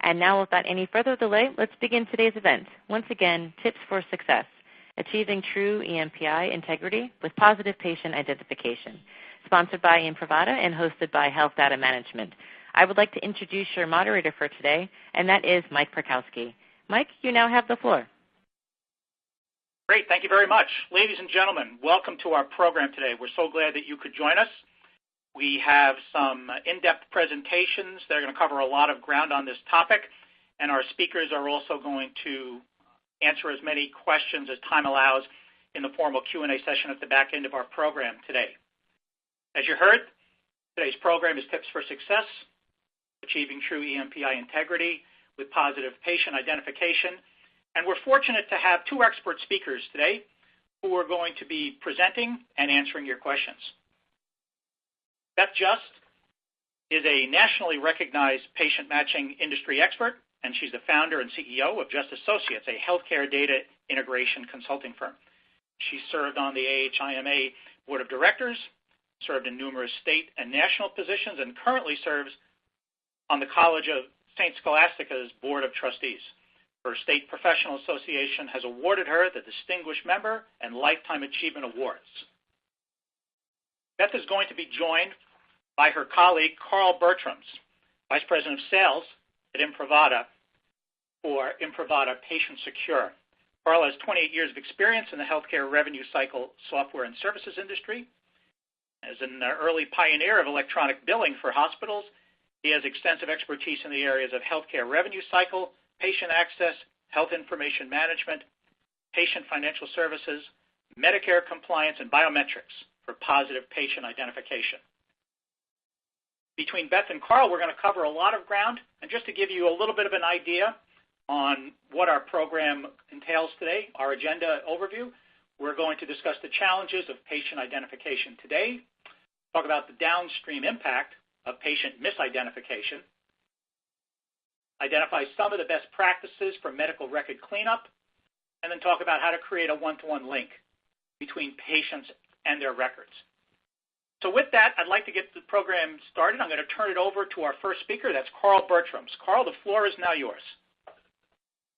And now, without any further delay, let's begin today's event. Once again, Tips for Success, Achieving True EMPI Integrity with Positive Patient Identification, sponsored by Imprivata and hosted by Health Data Management. I would like to introduce your moderator for today, and that is Mike Perkowski. Mike, you now have the floor. Great. Thank you very much. Ladies and gentlemen, welcome to our program today. We're so glad that you could join us. We have some in-depth presentations. They're going to cover a lot of ground on this topic, and our speakers are also going to answer as many questions as time allows in the formal Q&A session at the back end of our program today. As you heard, today's program is Tips for Success, Achieving True EMPI Integrity with Positive Patient Identification. And we're fortunate to have two expert speakers today who are going to be presenting and answering your questions. Beth Just is a nationally recognized patient matching industry expert, and she's the founder and CEO of Just Associates, a healthcare data integration consulting firm. She served on the AHIMA Board of Directors, served in numerous state and national positions, and currently serves on the College of St. Scholastica's Board of Trustees. Her state professional association has awarded her the Distinguished Member and Lifetime Achievement Awards. Beth is going to be joined by her colleague, Carl Bertrams, Vice President of Sales at Imprivata for Imprivata Patient Secure. Carl has 28 years of experience in the healthcare revenue cycle software and services industry. As an early pioneer of electronic billing for hospitals, he has extensive expertise in the areas of healthcare revenue cycle, patient access, health information management, patient financial services, Medicare compliance, and biometrics for positive patient identification. Between Beth and Carl, we're going to cover a lot of ground, and just to give you a little bit of an idea on what our program entails today, our agenda overview, we're going to discuss the challenges of patient identification today, talk about the downstream impact of patient misidentification, identify some of the best practices for medical record cleanup, and then talk about how to create a one-to-one link between patients and their records. So with that, I'd like to get the program started. I'm going to turn it over to our first speaker. That's Carl Bertrams. Carl, the floor is now yours.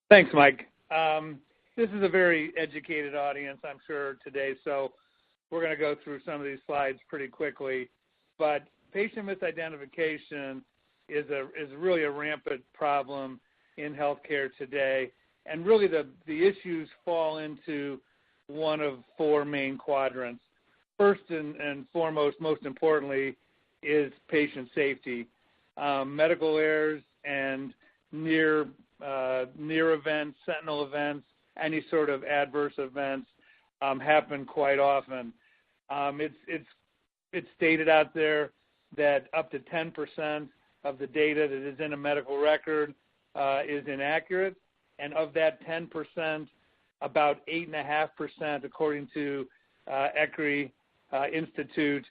Thanks, Mike. This is a very educated audience, I'm sure, today, so we're going to go through some of these slides pretty quickly. But patient misidentification is really a rampant problem in healthcare today, and really the issues fall into one of four main quadrants. First and foremost, most importantly, is patient safety. Medical errors and near events, sentinel events, any sort of adverse events happen quite often. It's stated out there that up to 10% of the data that is in a medical record is inaccurate, and of that 10%, about 8.5%, according to ECRI Institute,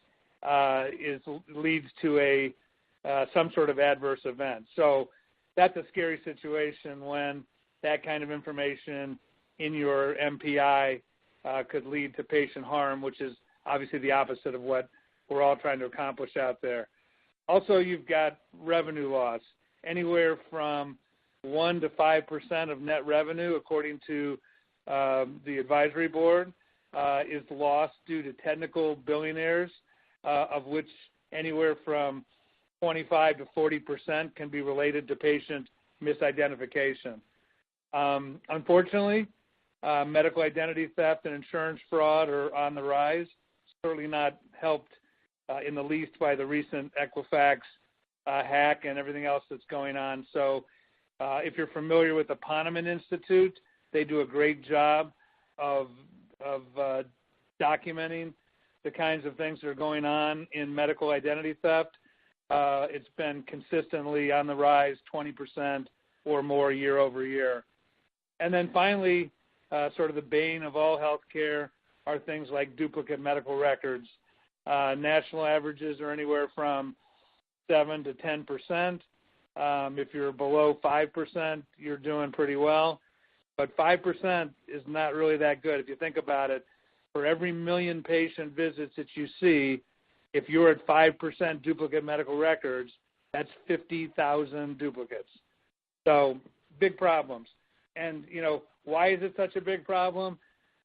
leads to some sort of adverse event. So that's a scary situation when that kind of information in your MPI could lead to patient harm, which is obviously the opposite of what we're all trying to accomplish out there. Also, you've got revenue loss. Anywhere from 1 to 5% of net revenue, according to the advisory board, is lost due to technical billing errors, of which anywhere from 25 to 40% can be related to patient misidentification. Unfortunately, medical identity theft and insurance fraud are on the rise, certainly not helped in the least by the recent Equifax hack and everything else that's going on. So if you're familiar with the Ponemon Institute, they do a great job of documenting the kinds of things that are going on in medical identity theft. It's been consistently on the rise, 20% or more year over year. And then finally, sort of the bane of all healthcare are things like duplicate medical records. National averages are anywhere from 7 to 10%. If you're below 5%, you're doing pretty well. But 5% is not really that good. If you think about it, for every 1 million patient visits that you see, if you're at 5% duplicate medical records, that's 50,000 duplicates. So big problems. And, why is it such a big problem?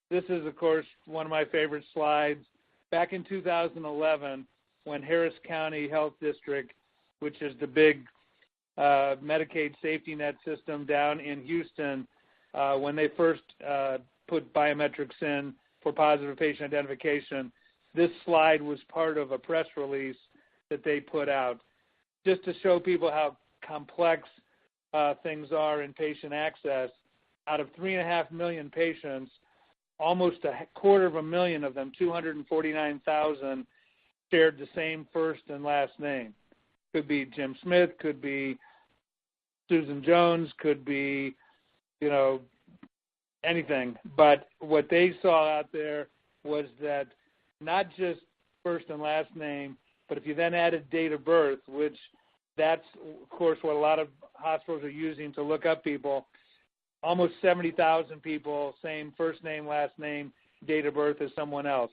This is, of course, one of my favorite slides. Back in 2011, when Harris County Health District, which is the big Medicaid safety net system down in Houston, when they first put biometrics in for positive patient identification, this slide was part of a press release that they put out just to show people how complex things are in patient access. Out of 3.5 million patients, almost 250,000 of them, 249,000, shared the same first and last name. Could be Jim Smith, could be Susan Jones, could be, anything. But what they saw out there was that not just first and last name, but if you then added date of birth, which that's, of course, what a lot of hospitals are using to look up people, almost 70,000 people, same first name, last name, date of birth as someone else.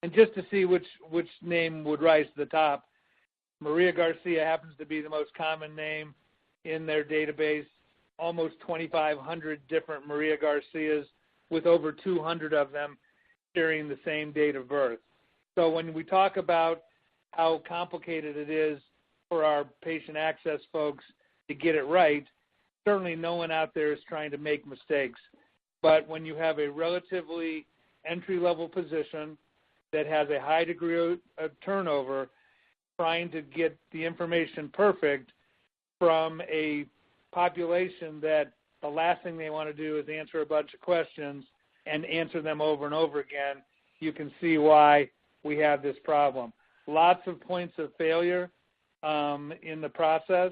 And just to see which name would rise to the top, Maria Garcia happens to be the most common name in their database, almost 2,500 different Maria Garcias with over 200 of them sharing the same date of birth. So when we talk about how complicated it is for our patient access folks to get it right, certainly no one out there is trying to make mistakes. But when you have a relatively entry-level position that has a high degree of turnover, trying to get the information perfect from a population that the last thing they want to do is answer a bunch of questions and answer them over and over again, you can see why we have this problem. Lots of points of failure in the process,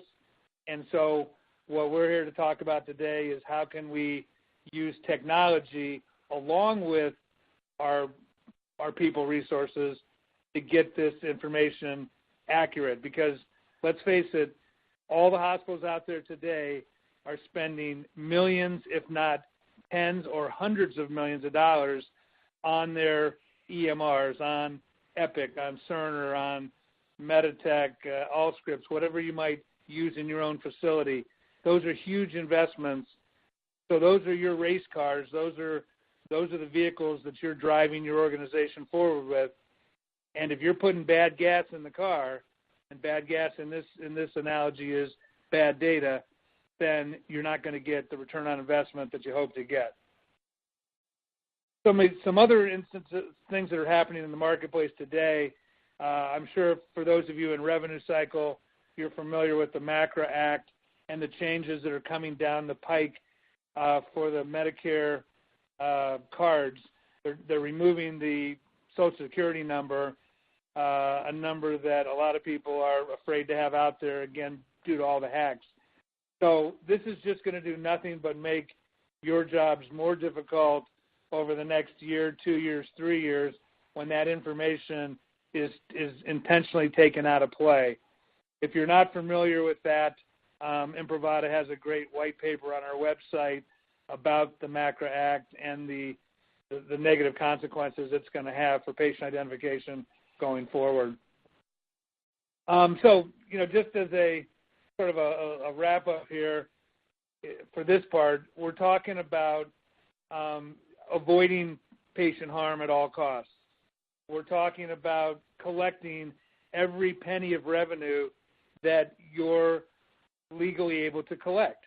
and so what we're here to talk about today is how can we use technology along with our people resources to get this information accurate. Because let's face it, all the hospitals out there today are spending millions, if not tens or hundreds of millions of dollars on their EMRs, on Epic, on Cerner, on Meditech, Allscripts, whatever you might use in your own facility. Those are huge investments. So those are your race cars. Those are the vehicles that you're driving your organization forward with. And if you're putting bad gas in the car, and bad gas in this analogy is bad data, then you're not going to get the return on investment that you hope to get. Some other instances, things that are happening in the marketplace today, I'm sure for those of you in revenue cycle, you're familiar with the MACRA Act and the changes that are coming down the pike for the Medicare cards. They're removing the Social Security number, a number that a lot of people are afraid to have out there, again, due to all the hacks. So this is just going to do nothing but make your jobs more difficult over the next year, 2 years, 3 years, when that information is intentionally taken out of play. If you're not familiar with that, Imprivata has a great white paper on our website about the MACRA Act and the negative consequences it's going to have for patient identification going forward. So, just as a sort of a wrap-up here for this part, we're talking about avoiding patient harm at all costs. We're talking about collecting every penny of revenue that you're legally able to collect.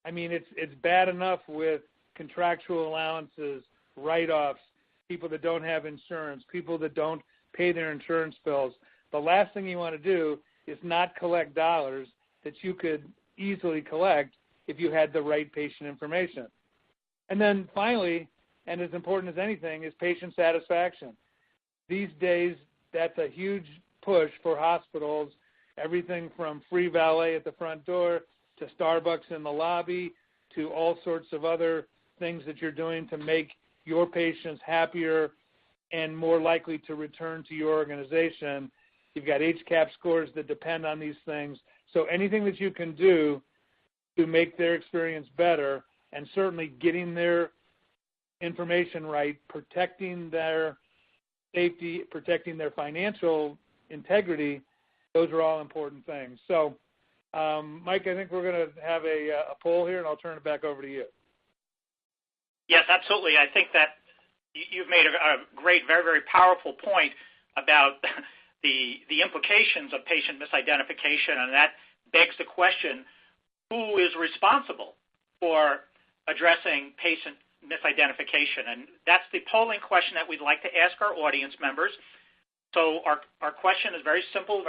I mean, it's bad enough with contractual allowances, write-offs, people that don't have insurance, people that don't pay their insurance bills. The last thing you want to do is not collect dollars that you could easily collect if you had the right patient information. And then finally, and as important as anything, is patient satisfaction. These days, that's a huge push for hospitals, everything from free valet at the front door to Starbucks in the lobby to all sorts of other things that you're doing to make your patients happier and more likely to return to your organization. You've got HCAP scores that depend on these things. So anything that you can do to make their experience better, and certainly getting their information right, protecting their safety, protecting their financial integrity, those are all important things. So Mike, I think we're going to have a poll here, and I'll turn it back over to you. Yes, absolutely. I think that you've made a great, very, very powerful point about the implications of patient misidentification, and that begs the question, who is responsible for addressing patient misidentification? And that's the polling question that we'd like to ask our audience members. So our question is very simple,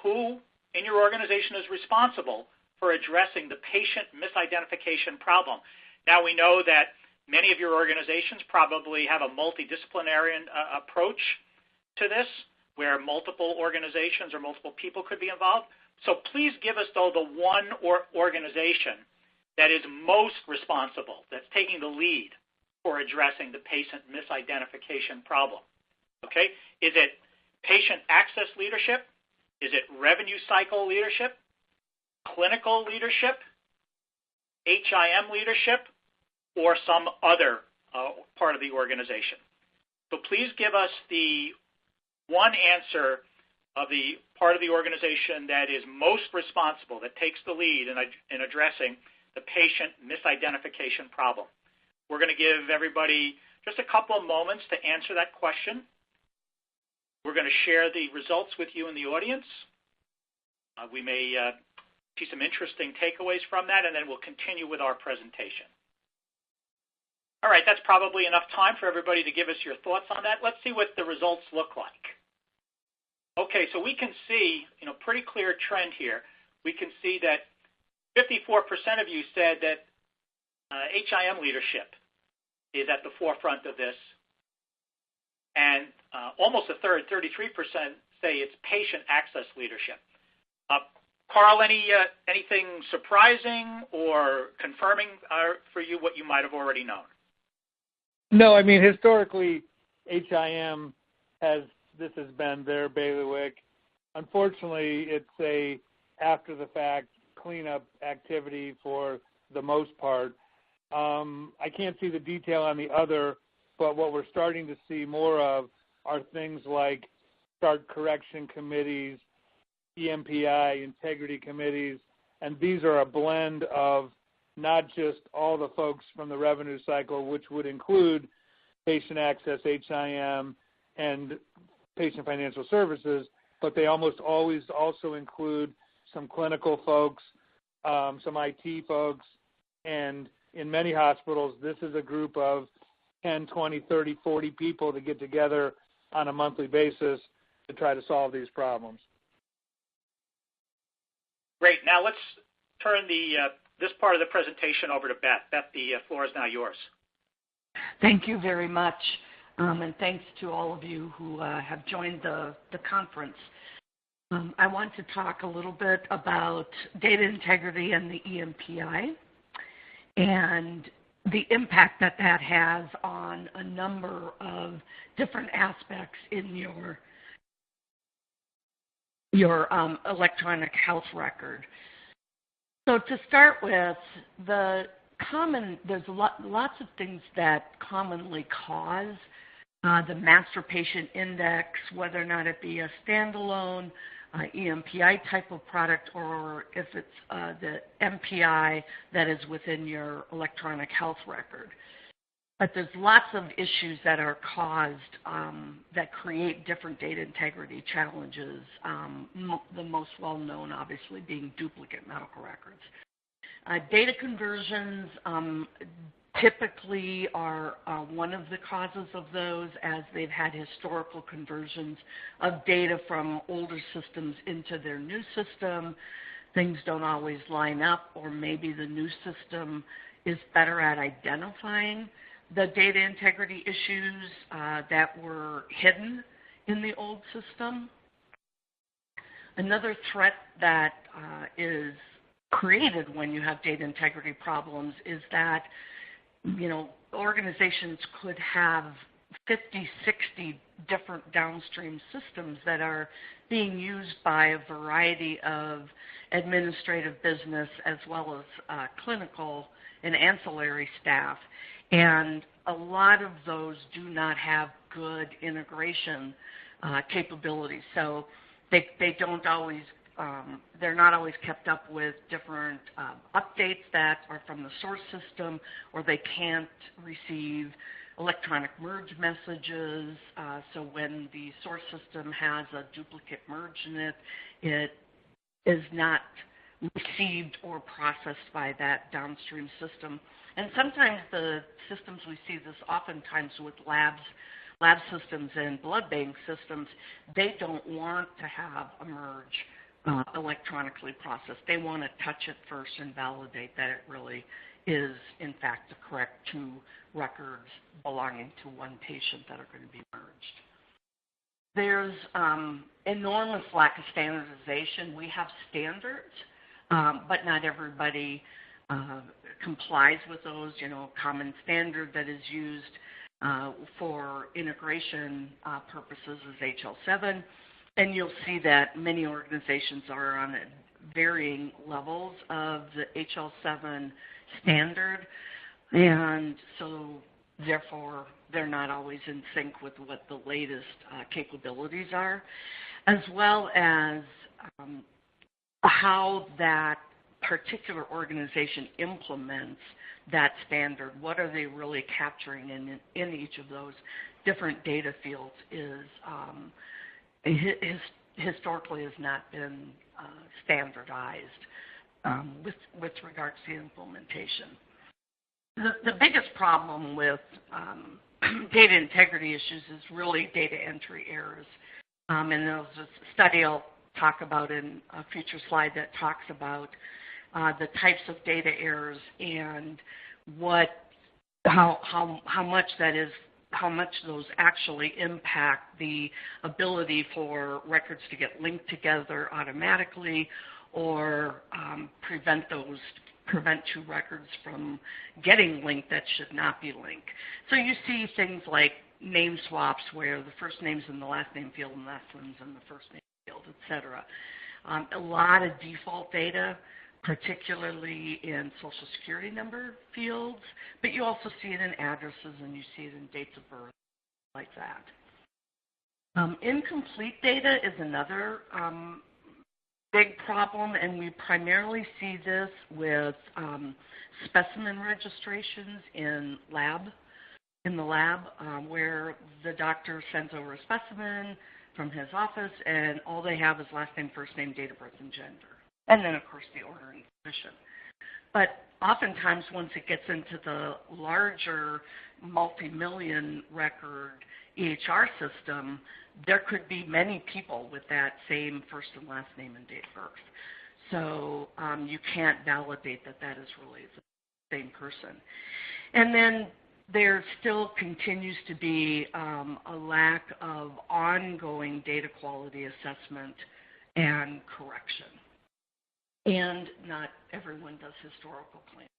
who in your organization is responsible for addressing the patient misidentification problem? Now, we know that many of your organizations probably have a multidisciplinary approach to this, where multiple organizations or multiple people could be involved. So please give us, though, the one organization that is most responsible, that's taking the lead for addressing the patient misidentification problem. Okay? Is it patient access leadership? Is it revenue cycle leadership? Clinical leadership? HIM leadership? Or some other part of the organization? So please give us the one answer of the part of the organization that is most responsible, that takes the lead in addressing the patient misidentification problem. We're going to give everybody just a couple of moments to answer that question. We're going to share the results with you in the audience. We may see some interesting takeaways from that, and then we'll continue with our presentation. All right, that's probably enough time for everybody to give us your thoughts on that. Let's see what the results look like. Okay, so we can see, pretty clear trend here. We can see that 54% of you said that HIM leadership is at the forefront of this, and almost a third, 33%, say it's patient access leadership. Carl, anything surprising or confirming for you what you might have already known? No, I mean, historically, HIM this has been their bailiwick. Unfortunately, it's a after-the-fact cleanup activity for the most part. I can't see the detail on the other, but what we're starting to see more of are things like start correction committees, EMPI, integrity committees, and these are a blend of not just all the folks from the revenue cycle, which would include patient access, HIM, and patient financial services, but they almost always also include some clinical folks, some IT folks, and in many hospitals, this is a group of 10, 20, 30, 40 people that get together on a monthly basis to try to solve these problems. Great. Now let's turn this part of the presentation over to Beth. Beth, the floor is now yours. Thank you very much, and thanks to all of you who have joined the conference. I want to talk a little bit about data integrity and the EMPI and the impact that has on a number of different aspects in your electronic health record. So to start with, there's lots of things that commonly cause the master patient index, whether or not it be a standalone EMPI type of product or if it's the MPI that is within your electronic health record. But there's lots of issues that are caused that create different data integrity challenges, the most well-known obviously being duplicate medical records. Data conversions typically are one of the causes of those, as they've had historical conversions of data from older systems into their new system. Things don't always line up, or maybe the new system is better at identifying the data integrity issues that were hidden in the old system. Another threat that is created when you have data integrity problems is that organizations could have 50, 60 different downstream systems that are being used by a variety of administrative business as well as clinical and ancillary staff. And a lot of those do not have good integration capabilities. So they don't always they're not always kept up with different updates that are from the source system, or they can't receive electronic merge messages. So when the source system has a duplicate merge in it, it is not received or processed by that downstream system. And sometimes the systems, we see this oftentimes with lab systems and blood bank systems, they don't want to have a merge electronically processed. They want to touch it first and validate that it really is, in fact, the correct two records belonging to one patient that are going to be merged. There's enormous lack of standardization. We have standards, but not everybody complies with those. Common standard that is used for integration purposes is HL7, and you'll see that many organizations are on varying levels of the HL7 standard, and so therefore they're not always in sync with what the latest capabilities are, as well as how that particular organization implements that standard. What are they really capturing in each of those different data fields is historically has not been standardized with regards to implementation. The biggest problem with data integrity issues is really data entry errors. And there's a study I'll talk about in a future slide that talks about the types of data errors and how much those actually impact the ability for records to get linked together automatically, or prevent two records from getting linked that should not be linked. So you see things like name swaps where the first name's in the last name field and last name's in the first name field, etc. A lot of default data, particularly in Social Security number fields, but you also see it in addresses and you see it in dates of birth, like that. Incomplete data is another big problem, and we primarily see this with specimen registrations in the lab, where the doctor sends over a specimen from his office, and all they have is last name, first name, date of birth, and gender. And then, of course, the order and physician. But oftentimes, once it gets into the larger multi-million record EHR system, there could be many people with that same first and last name and date of birth. So you can't validate that is really the same person. And then there still continues to be a lack of ongoing data quality assessment and correction. And not everyone does historical claims.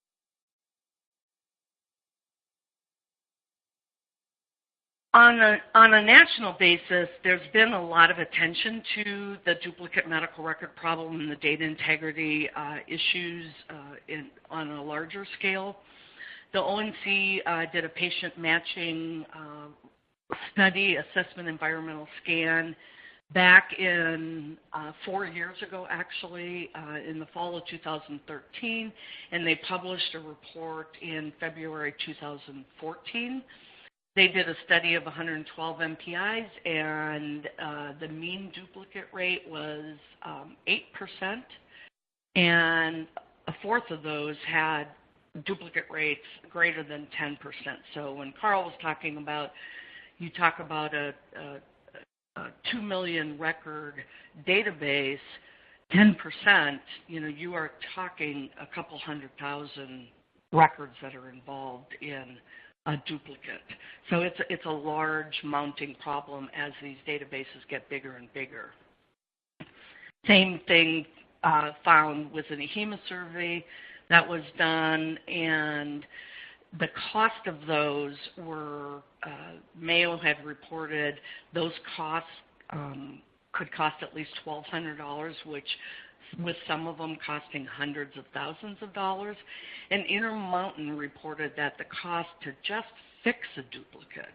On a national basis, there's been a lot of attention to the duplicate medical record problem and the data integrity issues on a larger scale. The ONC did a patient matching study, assessment environmental scan, back in 4 years ago, actually, in the fall of 2013, and they published a report in February 2014. They did a study of 112 MPIs, and the mean duplicate rate was 8%, and a fourth of those had duplicate rates greater than 10%. So when Carl was talking about, you talk about a 2 million record database, 10%, you are talking a couple 100,000 records that are involved in a duplicate. So it's a large mounting problem as these databases get bigger and bigger. Same thing found with an EHEMA survey that was done, and the cost of those were, Mayo had reported those costs could cost at least $1,200, which with some of them costing hundreds of thousands of dollars. And Intermountain reported that the cost to just fix a duplicate,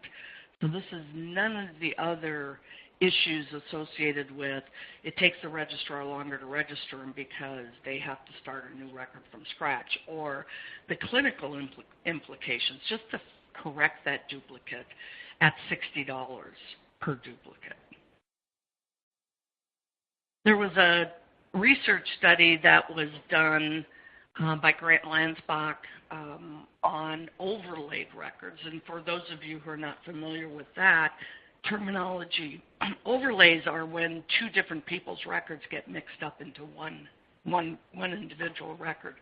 so this is none of the other issues associated with it takes the registrar longer to register them because they have to start a new record from scratch, or the clinical implications, just to correct that duplicate at $60 per duplicate. There was a research study that was done by Grant Lansbach on overlaid records. And for those of you who are not familiar with that terminology, overlays are when two different people's records get mixed up into one individual record.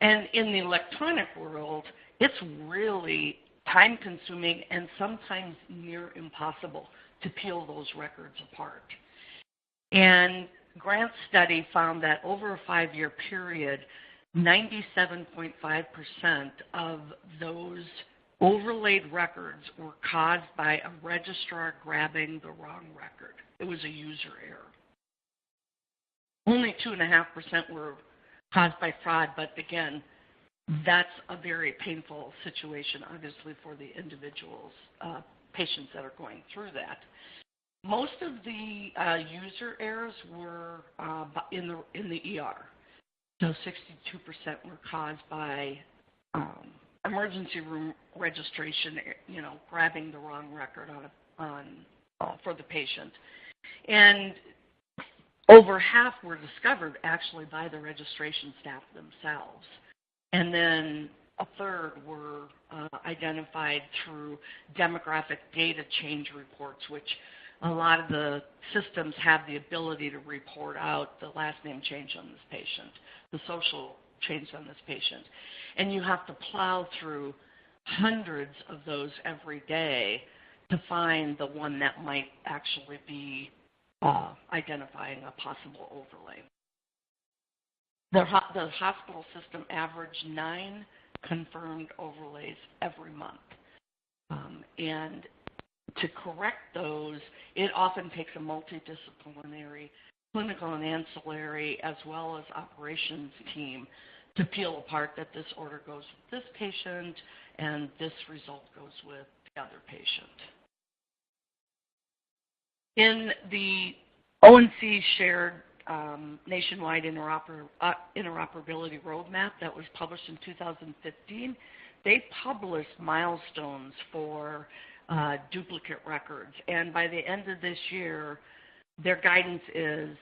And in the electronic world, it's really time-consuming and sometimes near impossible to peel those records apart. And Grant's study found that over a 5-year period, 97.5% of those overlaid records were caused by a registrar grabbing the wrong record. It was a user error. Only 2.5% were caused by fraud, but again, that's a very painful situation, obviously, for the individuals, patients that are going through that. Most of the user errors were in the ER. So 62% were caused by emergency room registration, grabbing the wrong record for the patient. And over half were discovered actually by the registration staff themselves. And then a third were identified through demographic data change reports, which a lot of the systems have the ability to report out the last name change on this patient, the social change on this patient. And you have to plow through hundreds of those every day to find the one that might actually be identifying a possible overlay. The hospital system averaged 9 confirmed overlays every month. And to correct those, it often takes a multidisciplinary, clinical and ancillary, as well as operations team to peel apart that this order goes with this patient and this result goes with the other patient. In the ONC shared nationwide interoperability roadmap that was published in 2015, they published milestones for duplicate records. And by the end of this year, their guidance is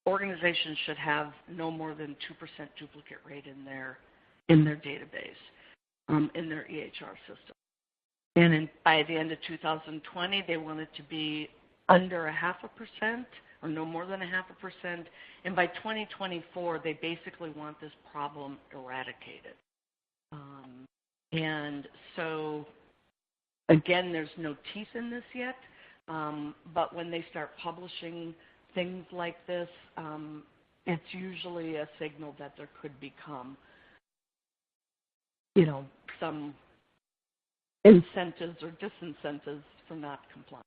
organizations should have no more than 2% duplicate rate in their database, in their EHR system. And by the end of 2020, they want it to be under 0.5% or no more than 0.5%. And by 2024, they basically want this problem eradicated. And so, again, there's no teeth in this yet, but when they start publishing things like this, it's usually a signal that there could become, some incentives or disincentives for not complying.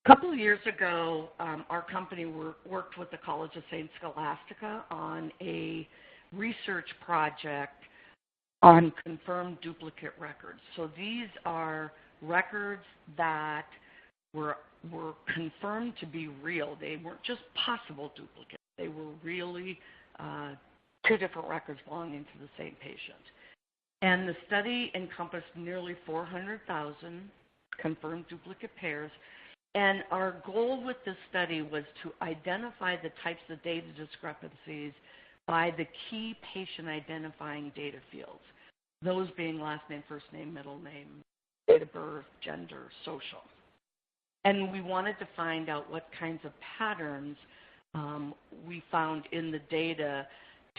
A couple of years ago, our company worked with the College of St. Scholastica on a research project on confirmed duplicate records. So these are records that were confirmed to be real. They weren't just possible duplicates. They were really two different records belonging to the same patient. And the study encompassed nearly 400,000 confirmed duplicate pairs. And our goal with this study was to identify the types of data discrepancies by the key patient identifying data fields, those being last name, first name, middle name, date of birth, gender, social. And we wanted to find out what kinds of patterns we found in the data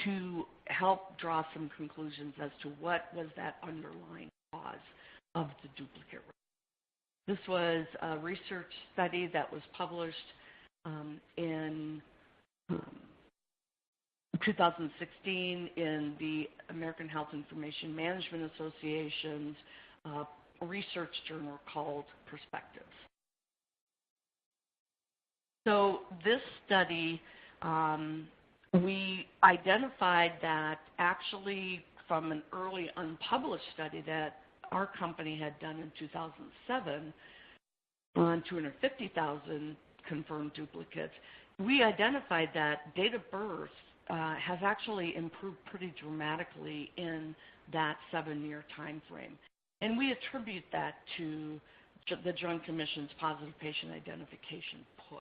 to help draw some conclusions as to what was that underlying cause of the duplicate record. This was a research study that was published in 2016 in the American Health Information Management Association's research journal called Perspectives. So this study, we identified that actually from an early unpublished study that our company had done in 2007 on 250,000 confirmed duplicates, we identified that date of birth has actually improved pretty dramatically in that 7-year time frame. And we attribute that to the Joint Commission's positive patient identification push.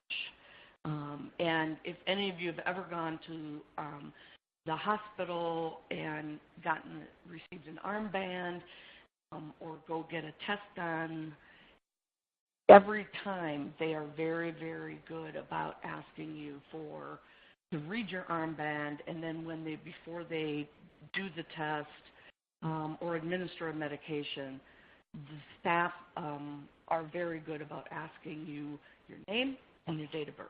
And if any of you have ever gone to the hospital and received an armband or go get a test done, every time they are very, very good about asking you to read your armband, and then before they do the test or administer a medication, the staff are very good about asking you your name and your date of birth.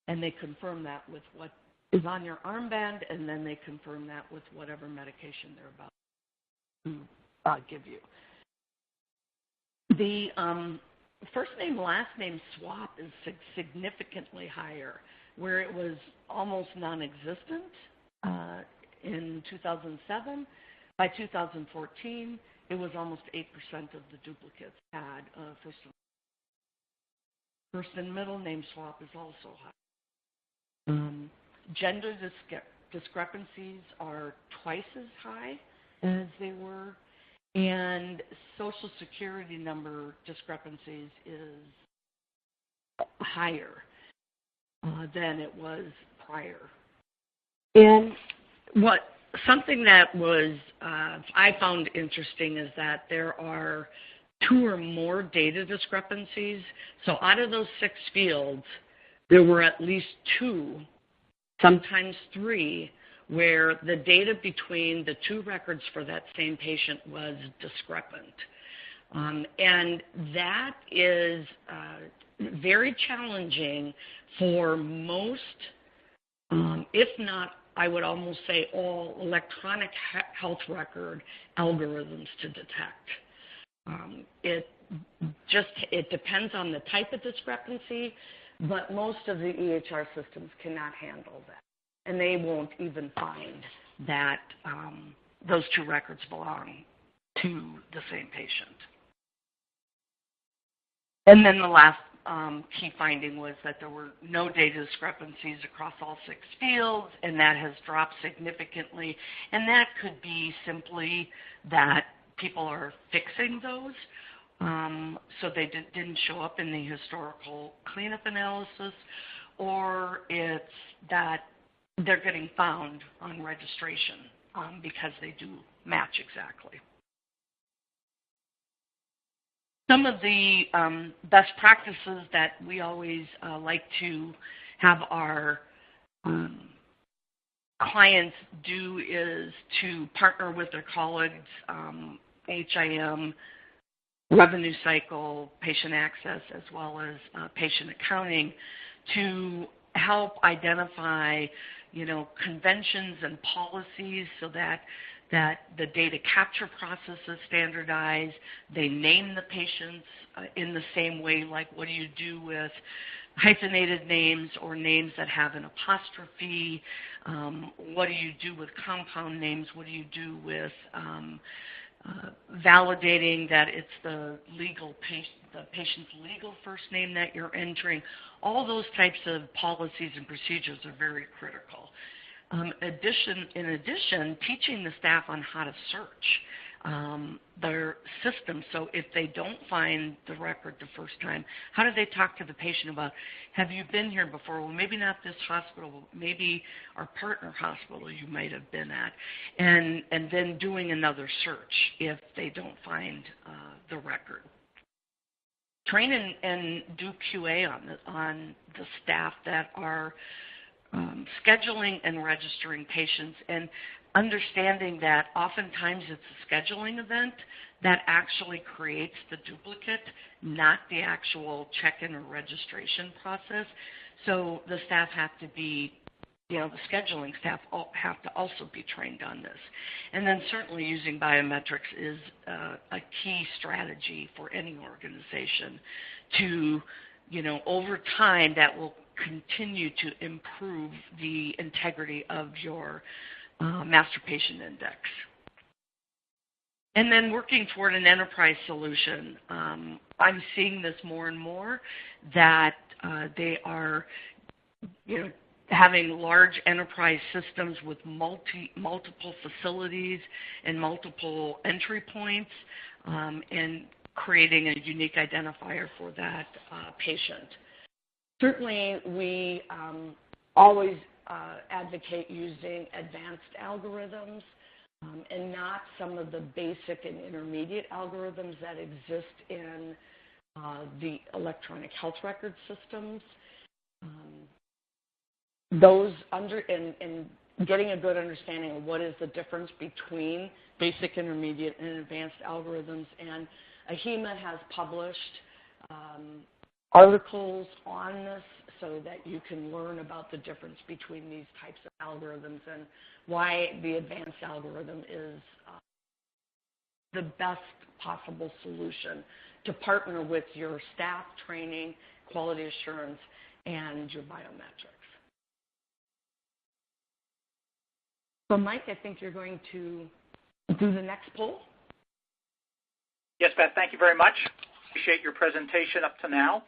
And they confirm that with what is on your armband, and then they confirm that with whatever medication they're about to give you. The first name, last name swap is significantly higher, where it was almost non-existent in 2007. By 2014, it was almost 8% of the duplicates had first and middle name swap is also high. Gender discrepancies are twice as high as they were, and Social Security number discrepancies is higher than it was prior. And something that was I found interesting is that there are 2 or more data discrepancies. So out of those 6 fields, there were at least 2, sometimes 3, where the data between the 2 records for that same patient was discrepant. And that is very challenging for most, if not, I would almost say all electronic health record algorithms to detect. It depends on the type of discrepancy, but most of the EHR systems cannot handle that. And they won't even find that those 2 records belong to the same patient. And then the last key finding was that there were no data discrepancies across all 6 fields, and that has dropped significantly. And that could be simply that people are fixing those, so they didn't show up in the historical cleanup analysis, or it's that they're getting found on registration because they do match exactly. Some of the best practices that we always like to have our clients do is to partner with their colleagues, HIM, revenue cycle, patient access, as well as patient accounting, to help identify, conventions and policies so that the data capture process is standardized. They name the patients in the same way, like what do you do with hyphenated names or names that have an apostrophe? What do you do with compound names? What do you do with validating that it's the patient's legal first name that you're entering? All those types of policies and procedures are very critical. In addition, teaching the staff on how to search their system. So if they don't find the record the first time, how do they talk to the patient about, have you been here before? Well, maybe not this hospital, maybe our partner hospital you might have been at. And then doing another search if they don't find the record. Train and do QA on the staff that are scheduling and registering patients, and understanding that oftentimes it's a scheduling event that actually creates the duplicate, not the actual check-in or registration process. So the staff have to be, the scheduling staff have to also be trained on this. And then certainly using biometrics is a key strategy for any organization to, over time that will continue to improve the integrity of your master patient index. And then working toward an enterprise solution. I'm seeing this more and more that they are, having large enterprise systems with multiple facilities and multiple entry points, and creating a unique identifier for that patient. Certainly, we always advocate using advanced algorithms and not some of the basic and intermediate algorithms that exist in the electronic health record systems. And getting a good understanding of what is the difference between basic, intermediate, and advanced algorithms. And AHIMA has published articles on this so that you can learn about the difference between these types of algorithms and why the advanced algorithm is the best possible solution to partner with your staff training, quality assurance, and your biometrics. So, Mike, I think you're going to do the next poll. Yes, Beth, thank you very much. Appreciate your presentation up to now.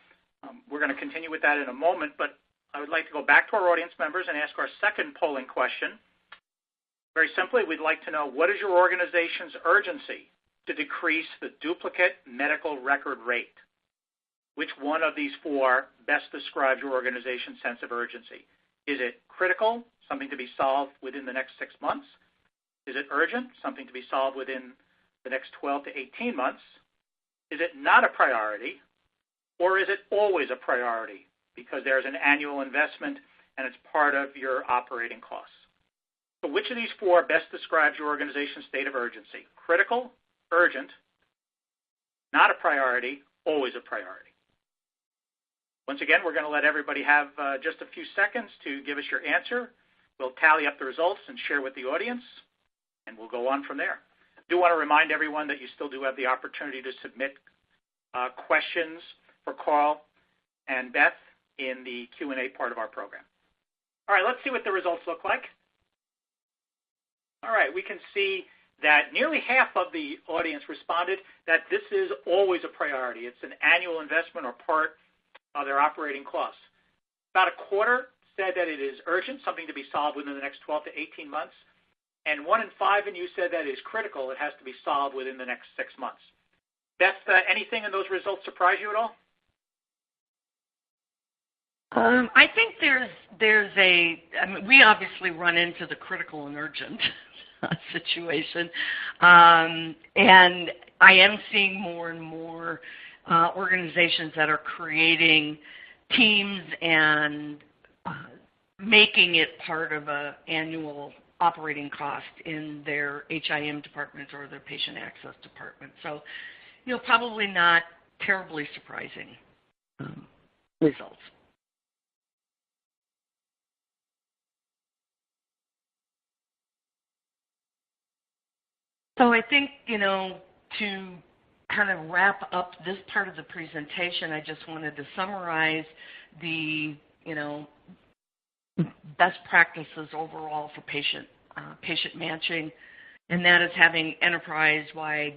We're going to continue with that in a moment, but I would like to go back to our audience members and ask our second polling question. Very simply, we'd like to know, what is your organization's urgency to decrease the duplicate medical record rate? Which one of these four best describes your organization's sense of urgency? Is it critical, something to be solved within the next 6 months? Is it urgent, something to be solved within the next 12 to 18 months? Is it not a priority, or is it always a priority because there's an annual investment and it's part of your operating costs? So which of these four best describes your organization's state of urgency? Critical, urgent, not a priority, always a priority. Once again, we're going to let everybody have just a few seconds to give us your answer. We'll tally up the results and share with the audience, and we'll go on from there. I do want to remind everyone that you still do have the opportunity to submit questions for Carl and Beth in the Q&A part of our program. All right, let's see what the results look like. All right, we can see that nearly half of the audience responded that this is always a priority. It's an annual investment or part of their operating costs. About a quarter said that it is urgent, something to be solved within the next 12 to 18 months. And 1 in 5 of you said that it is critical, it has to be solved within the next 6 months. Beth, anything in those results surprise you at all? I think we obviously run into the critical and urgent situation. And I am seeing more and more organizations that are creating teams and making it part of an annual operating cost in their HIM department or their patient access department. So, probably not terribly surprising results. So I think, to kind of wrap up this part of the presentation, I just wanted to summarize the, best practices overall for patient matching, and that is having enterprise-wide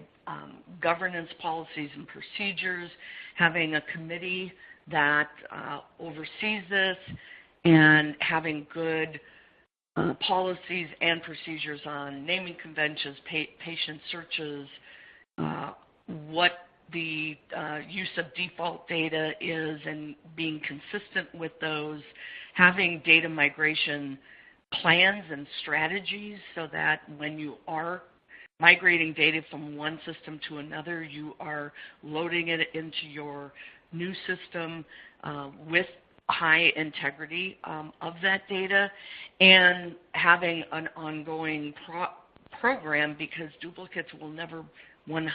governance policies and procedures, having a committee that oversees this, and having good policies and procedures on naming conventions, patient searches, what the use of default data is and being consistent with those, having data migration plans and strategies so that when you are migrating data from one system to another, you are loading it into your new system with high integrity of that data, and having an ongoing program, because duplicates will never 100%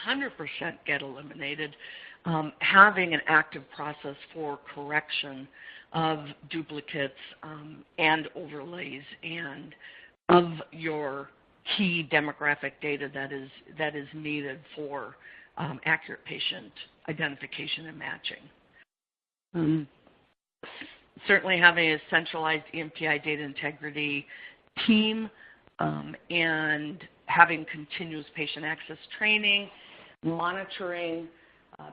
get eliminated, having an active process for correction of duplicates and overlays and of your key demographic data that is needed for accurate patient identification and matching. Certainly having a centralized EMPI data integrity team and having continuous patient access training, monitoring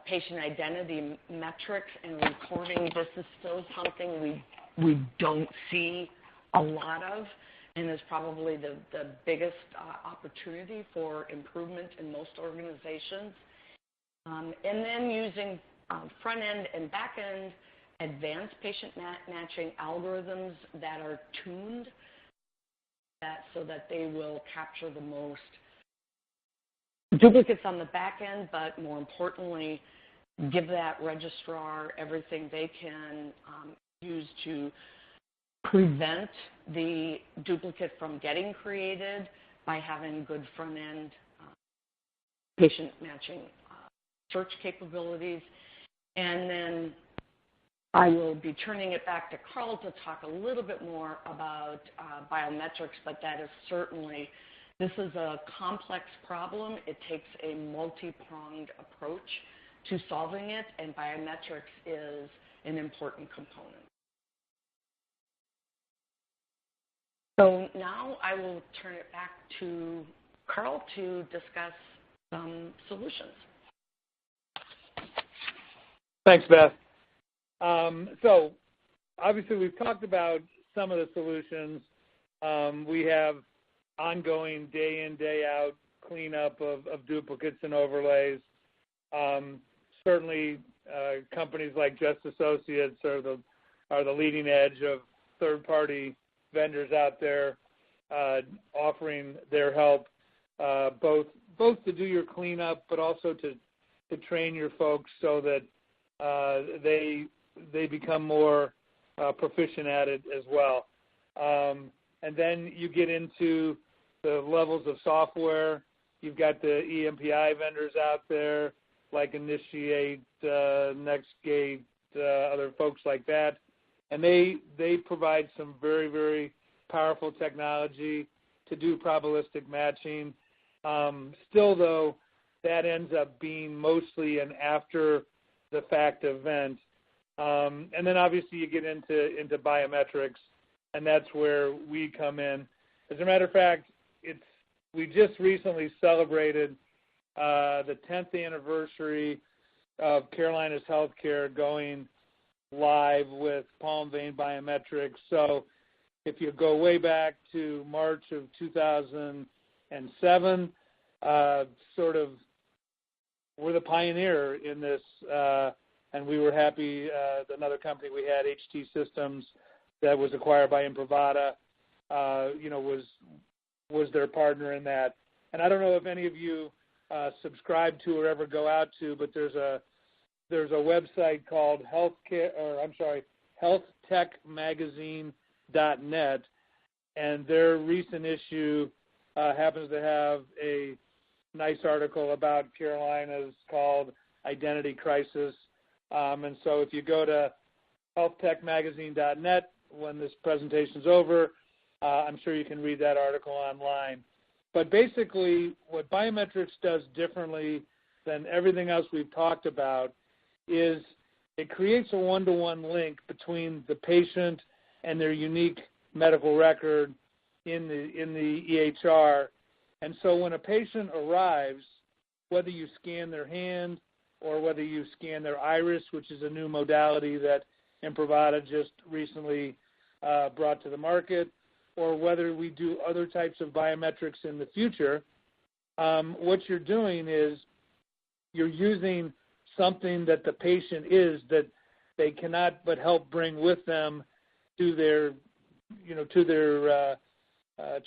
patient identity metrics, and recording. This is still something we don't see a lot of, and is probably the biggest opportunity for improvement in most organizations. And then using front-end and back-end advanced patient matching algorithms that are tuned so that they will capture the most duplicates on the back end, but more importantly, give that registrar everything they can use to prevent the duplicate from getting created by having good front-end patient matching search capabilities. And then I will be turning it back to Carl to talk a little bit more about biometrics, but that is certainly, this is a complex problem. It takes a multi-pronged approach to solving it, and biometrics is an important component. So now I will turn it back to Carl to discuss some solutions. Thanks, Beth. So obviously we've talked about some of the solutions. We have ongoing day in, day out cleanup of duplicates and overlays. Certainly companies like Just Associates are the leading edge of third-party vendors out there offering their help both to do your cleanup, but also to train your folks so that they become more proficient at it as well. And then you get into the levels of software. You've got the EMPI vendors out there like Initiate, NextGate, other folks like that. And they provide some very, very powerful technology to do probabilistic matching. Still, though, that ends up being mostly an after-the-fact event. And then, obviously, you get into biometrics, and that's where we come in. As a matter of fact, we just recently celebrated the 10th anniversary of Carolinas Healthcare going live with palm vein biometrics. So if you go way back to March of 2007, sort of we're the pioneer in this, and we were happy. Another company we had, HT Systems, that was acquired by Imprivata, was their partner in that. And I don't know if any of you subscribe to or ever go out to, but there's a website called healthtechmagazine.net, and their recent issue happens to have a nice article about Carolinas called Identity Crisis. And so if you go to healthtechmagazine.net when this presentation's over, I'm sure you can read that article online. But basically, what biometrics does differently than everything else we've talked about is it creates a one-to-one link between the patient and their unique medical record in the EHR. And so when a patient arrives, whether you scan their hand or whether you scan their iris, which is a new modality that Imprivata just recently brought to the market, or whether we do other types of biometrics in the future, what you're doing is you're using something that the patient is that they cannot but help bring with them to their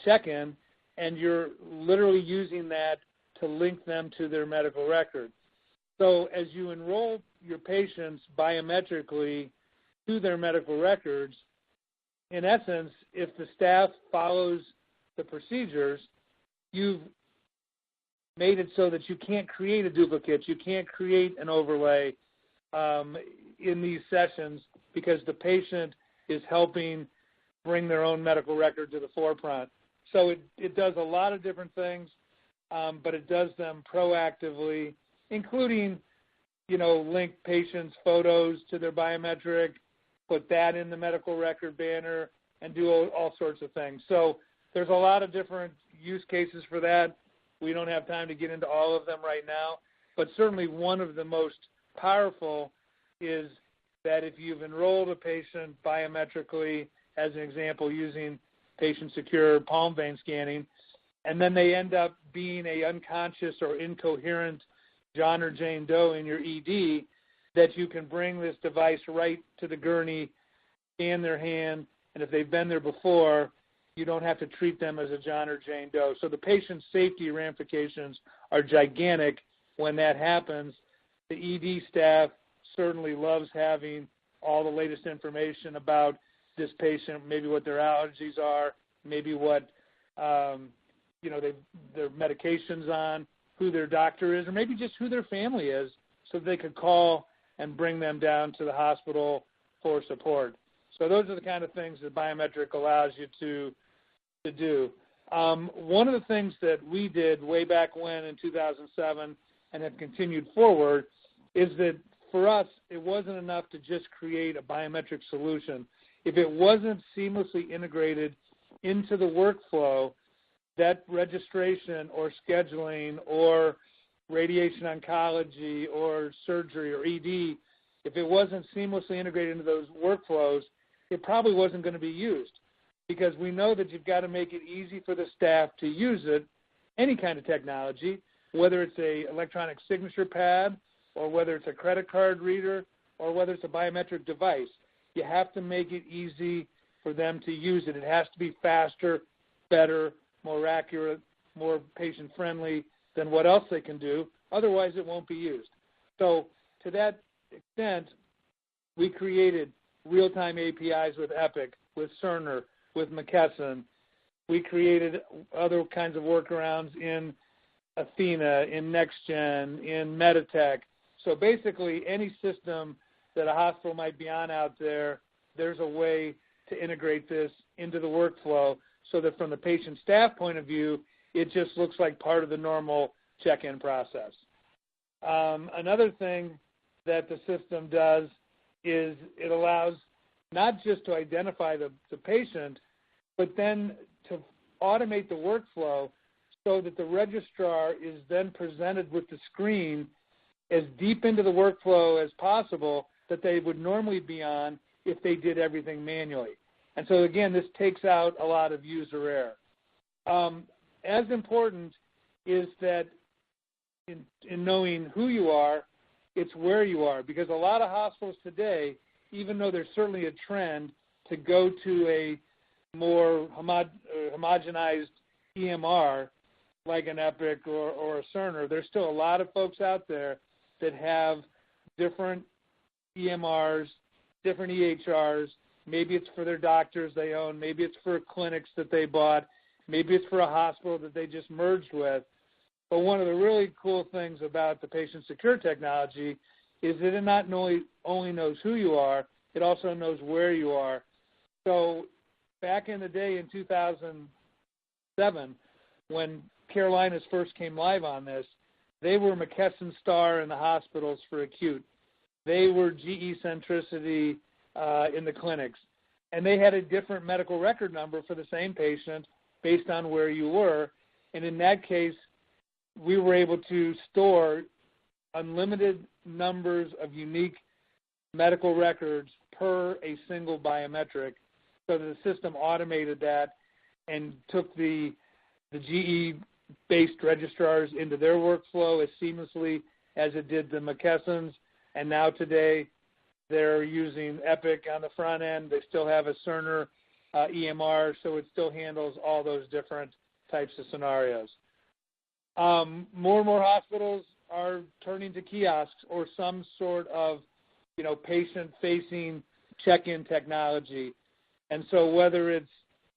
check-in, and you're literally using that to link them to their medical record. So as you enroll your patients biometrically to their medical records, in essence, if the staff follows the procedures, you've made it so that you can't create a duplicate, you can't create an overlay in these sessions because the patient is helping bring their own medical record to the forefront. So it does a lot of different things, but it does them proactively, including, link patients' photos to their biometric, put that in the medical record banner, and do all sorts of things. So there's a lot of different use cases for that. We don't have time to get into all of them right now, but certainly one of the most powerful is that if you've enrolled a patient biometrically, as an example, using patient-secure palm vein scanning, and then they end up being a unconscious or incoherent John or Jane Doe in your ED, that you can bring this device right to the gurney, scan their hand, and if they've been there before, you don't have to treat them as a John or Jane Doe. So the patient safety ramifications are gigantic when that happens. The ED staff certainly loves having all the latest information about this patient, maybe what their allergies are, maybe what their medications on, who their doctor is, or maybe just who their family is, so they could call and bring them down to the hospital for support. So those are the kind of things that biometric allows you to do. One of the things that we did way back when in 2007 and have continued forward is that for us, it wasn't enough to just create a biometric solution. If it wasn't seamlessly integrated into the workflow, that registration or scheduling or radiation oncology or surgery or ED, if it wasn't seamlessly integrated into those workflows, it probably wasn't going to be used, because we know that you've got to make it easy for the staff to use it, any kind of technology, whether it's a electronic signature pad or whether it's a credit card reader or whether it's a biometric device. You have to make it easy for them to use it. It has to be faster, better, more accurate, more patient-friendly than what else they can do. Otherwise, it won't be used. So to that extent, we created real-time APIs with Epic, with Cerner, with McKesson. We created other kinds of workarounds in Athena, in NextGen, in Meditech. So basically, any system that a hospital might be on out there, there's a way to integrate this into the workflow so that from the patient staff point of view, it just looks like part of the normal check-in process. Another thing that the system does is it allows not just to identify the patient, but then to automate the workflow so that the registrar is then presented with the screen as deep into the workflow as possible that they would normally be on if they did everything manually. And so, again, this takes out a lot of user error. As important is that in knowing who you are, it's where you are, because a lot of hospitals today, even though there's certainly a trend to go to a more homogenized EMR like an Epic or a Cerner, there's still a lot of folks out there that have different EMRs, different EHRs. Maybe it's for their doctors they own. Maybe it's for clinics that they bought. Maybe it's for a hospital that they just merged with. But one of the really cool things about the patient secure technology is that it not only knows who you are, it also knows where you are. So back in the day in 2007, when Carolinas first came live on this, they were McKesson Star in the hospitals for acute. They were GE Centricity in the clinics. And they had a different medical record number for the same patient based on where you were. And in that case, we were able to store unlimited numbers of unique medical records per a single biometric, so that the system automated that and took the GE-based registrars into their workflow as seamlessly as it did the McKessons. And now today, they're using Epic on the front end. They still have a Cerner EMR, so it still handles all those different types of scenarios. More and more hospitals are turning to kiosks or some sort of, patient-facing check-in technology. And so whether it's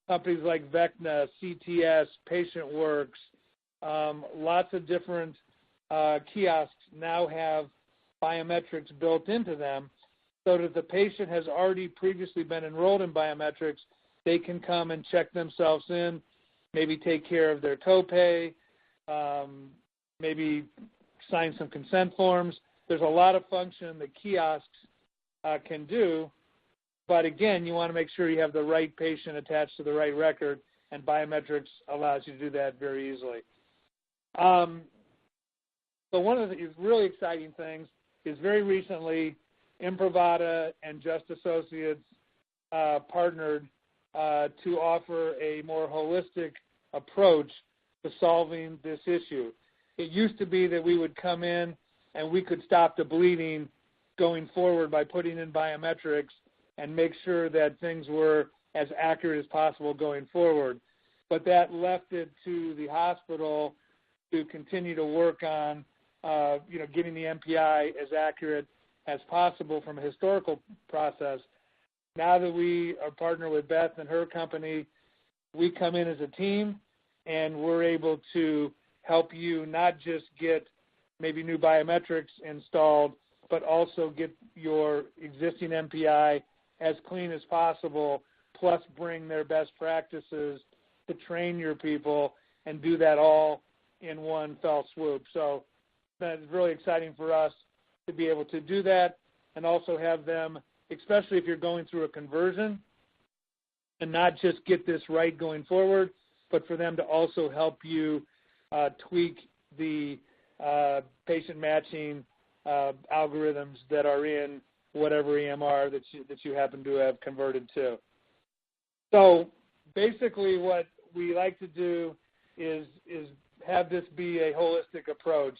companies like Vecna, CTS, PatientWorks, lots of different kiosks now have biometrics built into them, so that if the patient has already previously been enrolled in biometrics, they can come and check themselves in, maybe take care of their copay, maybe sign some consent forms. There's a lot of function that kiosks can do, but again, you want to make sure you have the right patient attached to the right record, and biometrics allows you to do that very easily. So one of the really exciting things is very recently, Imprivata and Just Associates partnered to offer a more holistic approach to solving this issue. It used to be that we would come in and we could stop the bleeding going forward by putting in biometrics and make sure that things were as accurate as possible going forward. But that left it to the hospital to continue to work on, getting the EMPI as accurate as possible from a historical process. Now that we are partnered with Beth and her company, we come in as a team, and we're able to help you not just get maybe new biometrics installed, but also get your existing MPI as clean as possible, plus bring their best practices to train your people and do that all in one fell swoop. So that's really exciting for us to be able to do that and also have them, especially if you're going through a conversion, and not just get this right going forward, but for them to also help you tweak the patient matching algorithms that are in whatever EMR that you happen to have converted to. So basically what we like to do is have this be a holistic approach.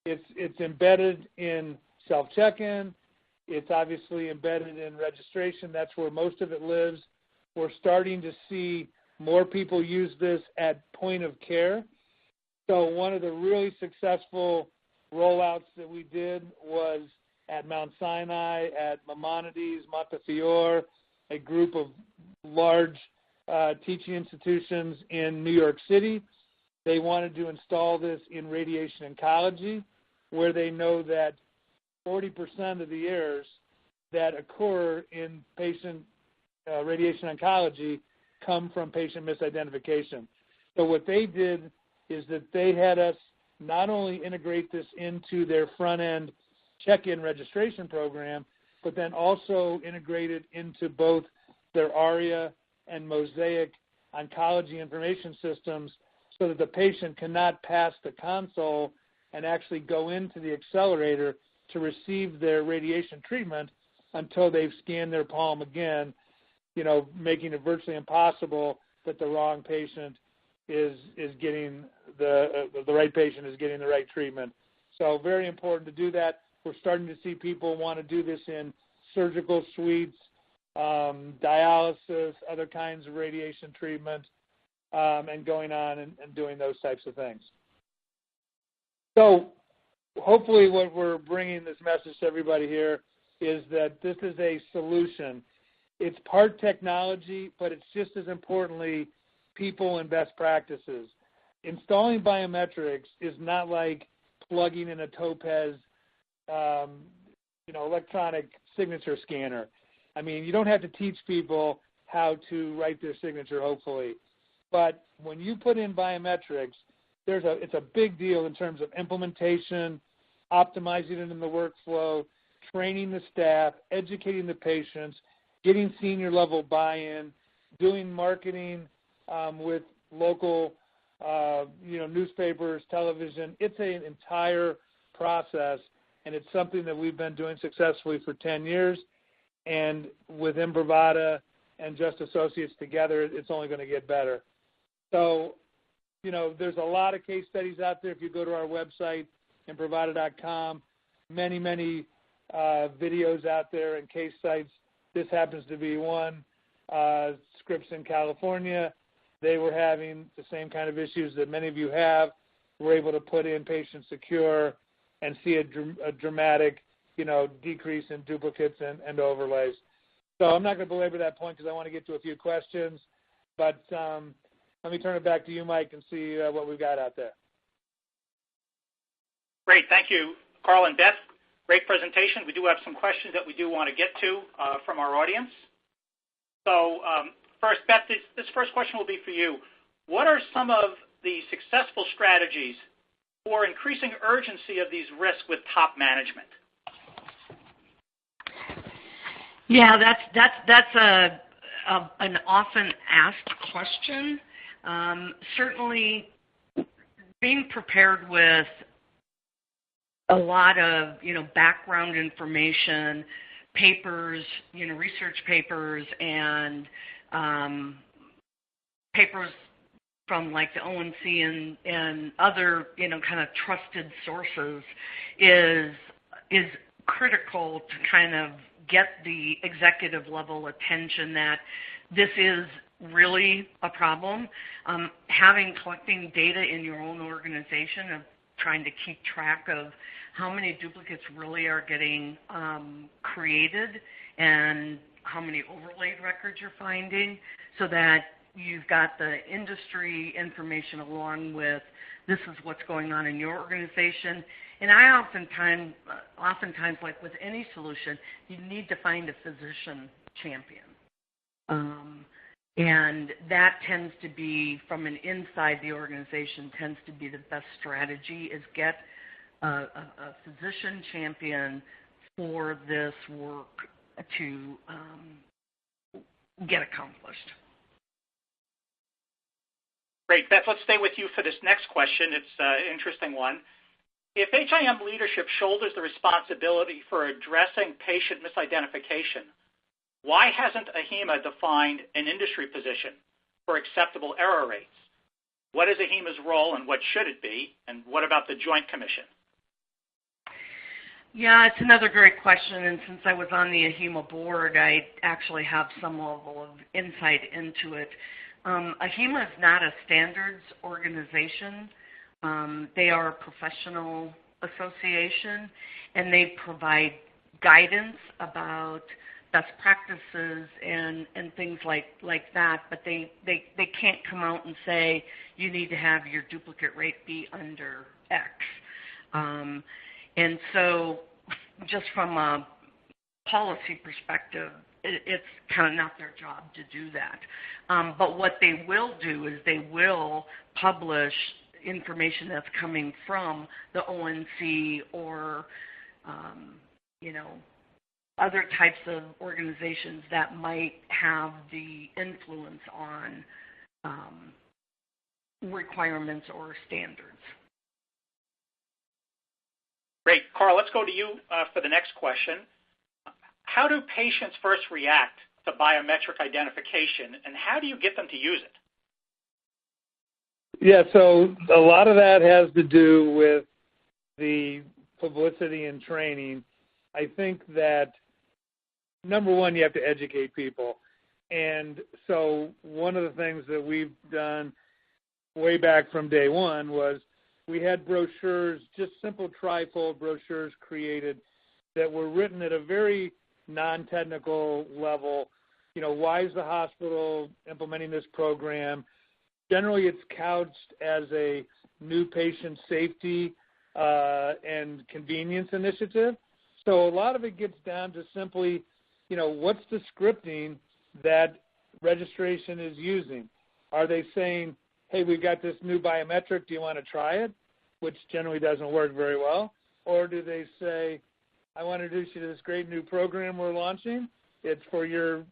It's embedded in self-check-in. It's obviously embedded in registration. That's where most of it lives. We're starting to see more people use this at point of care. So one of the really successful rollouts that we did was at Mount Sinai, at Maimonides, Montefiore, a group of large teaching institutions in New York City. They wanted to install this in radiation oncology, where they know that 40% of the errors that occur in patient radiation oncology come from patient misidentification. So what they did is that they had us not only integrate this into their front-end check-in registration program, but then also integrate it into both their ARIA and Mosaic oncology information systems so that the patient cannot pass the console and actually go into the accelerator to receive their radiation treatment until they've scanned their palm again, making it virtually impossible that the wrong patient is getting the right patient is getting the right treatment. So very important to do that. We're starting to see people want to do this in surgical suites, dialysis, other kinds of radiation treatment, and going on and doing those types of things. So hopefully what we're bringing this message to everybody here is that this is a solution. It's part technology, but it's just as importantly people and best practices. Installing biometrics is not like plugging in a Topaz, electronic signature scanner. I mean, you don't have to teach people how to write their signature, hopefully. But when you put in biometrics, it's a big deal in terms of implementation, optimizing it in the workflow, training the staff, educating the patients, getting senior level buy-in, doing marketing with local, newspapers, television. It's an entire process, and it's something that we've been doing successfully for 10 years. And with Imprivata and Just Associates together, it's only going to get better. So, there's a lot of case studies out there. If you go to our website, imprivata.com, many, many videos out there and case sites. This happens to be one. Scripps in California, they were having the same kind of issues that many of you have. We're able to put in Patient Secure and see a dramatic, decrease in duplicates and overlays. So I'm not going to belabor that point because I want to get to a few questions. But let me turn it back to you, Mike, and see what we've got out there. Great. Thank you, Carl and Beth. Great presentation. We do have some questions that we do want to get to from our audience. So first, Beth, this first question will be for you. What are some of the successful strategies for increasing urgency of these risks with top management? Yeah, that's an often asked question. Certainly being prepared with a lot of, background information, papers, research papers, and papers from like the ONC and other, kind of trusted sources is critical to kind of get the executive level attention that this is really a problem. Collecting data in your own organization of trying to keep track of how many duplicates really are getting created and how many overlaid records you're finding, so that you've got the industry information along with this is what's going on in your organization. And I oftentimes, like with any solution, you need to find a physician champion. And that tends to be, from an inside the organization, tends to be the best strategy, is get a physician champion for this work to get accomplished. Great. Beth, let's stay with you for this next question. It's an interesting one. If HIM leadership shoulders the responsibility for addressing patient misidentification, why hasn't AHIMA defined an industry position for acceptable error rates? What is AHIMA's role and what should it be? And what about the Joint Commission? Yeah, it's another great question. And since I was on the AHIMA board, I actually have some level of insight into it. AHIMA is not a standards organization. They are a professional association, and they provide guidance about best practices and things like that, but they can't come out and say you need to have your duplicate rate be under X. And so just from a policy perspective, it's kind of not their job to do that. But what they will do is they will publish information that's coming from the ONC or, other types of organizations that might have the influence on requirements or standards. Great. Carl, let's go to you for the next question. How do patients first react to biometric identification, and how do you get them to use it? Yeah, so a lot of that has to do with the publicity and training. I think that, number one, you have to educate people. And so one of the things that we've done way back from day one was we had brochures, just simple trifold brochures created that were written at a very non-technical level. Why is the hospital implementing this program? Generally, it's couched as a new patient safety and convenience initiative. So a lot of it gets down to simply, what's the scripting that registration is using? Are they saying, hey, we've got this new biometric, do you want to try it? Which generally doesn't work very well. Or do they say, I want to introduce you to this great new program we're launching. It's for your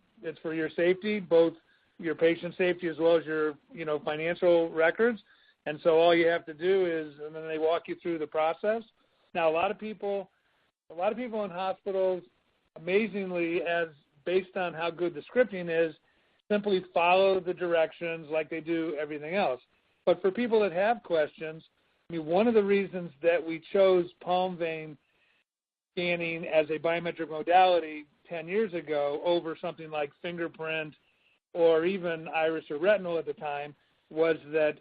safety, both your patient safety as well as your, financial records. And so all you have to do is, and then they walk you through the process. Now, a lot of people in hospitals, amazingly, as based on how good the scripting is, simply follow the directions like they do everything else. But for people that have questions, one of the reasons that we chose palm vein scanning as a biometric modality 10 years ago over something like fingerprint or even iris or retinal at the time was that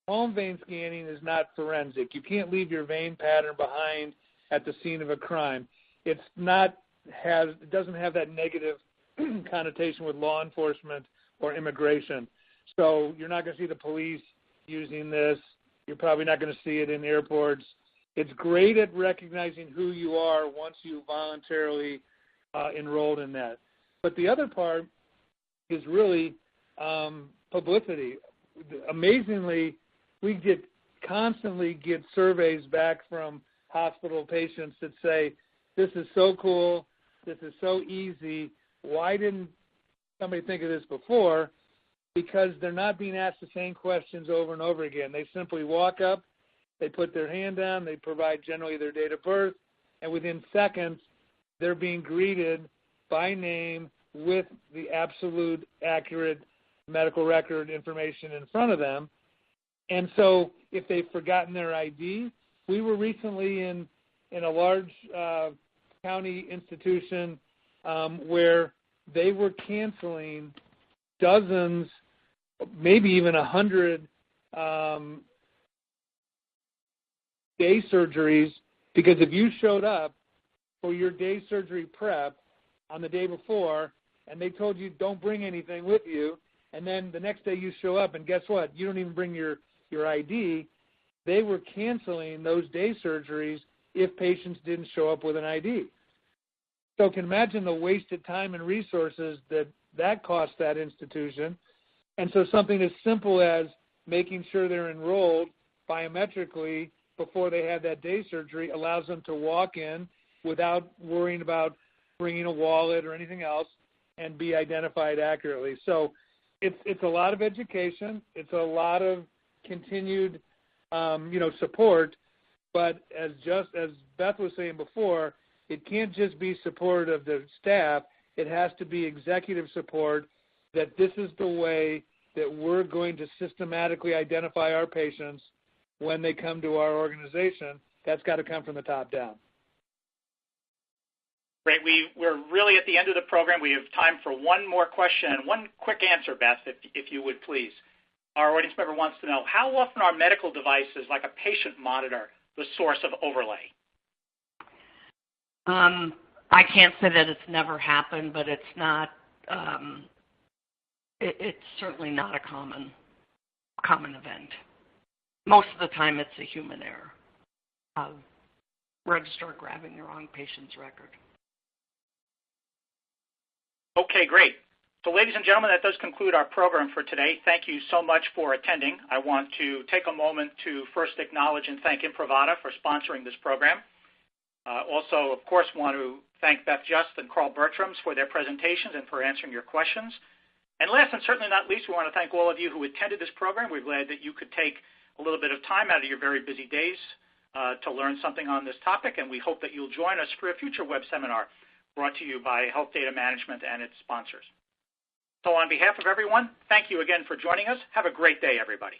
palm vein scanning is not forensic. You can't leave your vein pattern behind at the scene of a crime. It doesn't have that negative connotation with law enforcement or immigration. So you're not going to see the police using this. You're probably not going to see it in airports. It's great at recognizing who you are once you voluntarily enrolled in that. But the other part is really publicity. Amazingly, we constantly get surveys back from hospital patients that say, this is so cool, this is so easy, why didn't somebody think of this before? because they're not being asked the same questions over and over again. They simply walk up, they put their hand down, they provide generally their date of birth, and within seconds, they're being greeted by name with the absolute accurate medical record information in front of them. And so if they've forgotten their ID, we were recently in a large county institution where they were canceling dozens, maybe even 100 day surgeries, because if you showed up for your day surgery prep on the day before and they told you don't bring anything with you, and then the next day you show up and guess what? You don't even bring your ID. They were canceling those day surgeries if patients didn't show up with an ID. So you can imagine the wasted time and resources that cost that institution. And so something as simple as making sure they're enrolled biometrically before they have that day surgery allows them to walk in without worrying about bringing a wallet or anything else and be identified accurately. So it's a lot of education. It's a lot of continued support. But as Beth was saying before, it can't just be support of the staff. It has to be executive support that this is the way that we're going to systematically identify our patients when they come to our organization. That's got to come from the top down. Great. We're really at the end of the program. We have time for one more question and one quick answer, Beth, if you would please. Our audience member wants to know, how often are medical devices like a patient monitor the source of overlay? I can't say that it's never happened, but it's not. It's certainly not a common event. Most of the time, it's a human error of registrar grabbing the wrong patient's record. Okay, great. So, ladies and gentlemen, that does conclude our program for today. Thank you so much for attending. I want to take a moment to first acknowledge and thank Imprivata for sponsoring this program. Also, of course, want to thank Beth Just and Carl Bertrams for their presentations and for answering your questions. And last and certainly not least, we want to thank all of you who attended this program. We're glad that you could take a little bit of time out of your very busy days to learn something on this topic, and we hope that you'll join us for a future web seminar brought to you by Health Data Management and its sponsors. So on behalf of everyone, thank you again for joining us. Have a great day, everybody.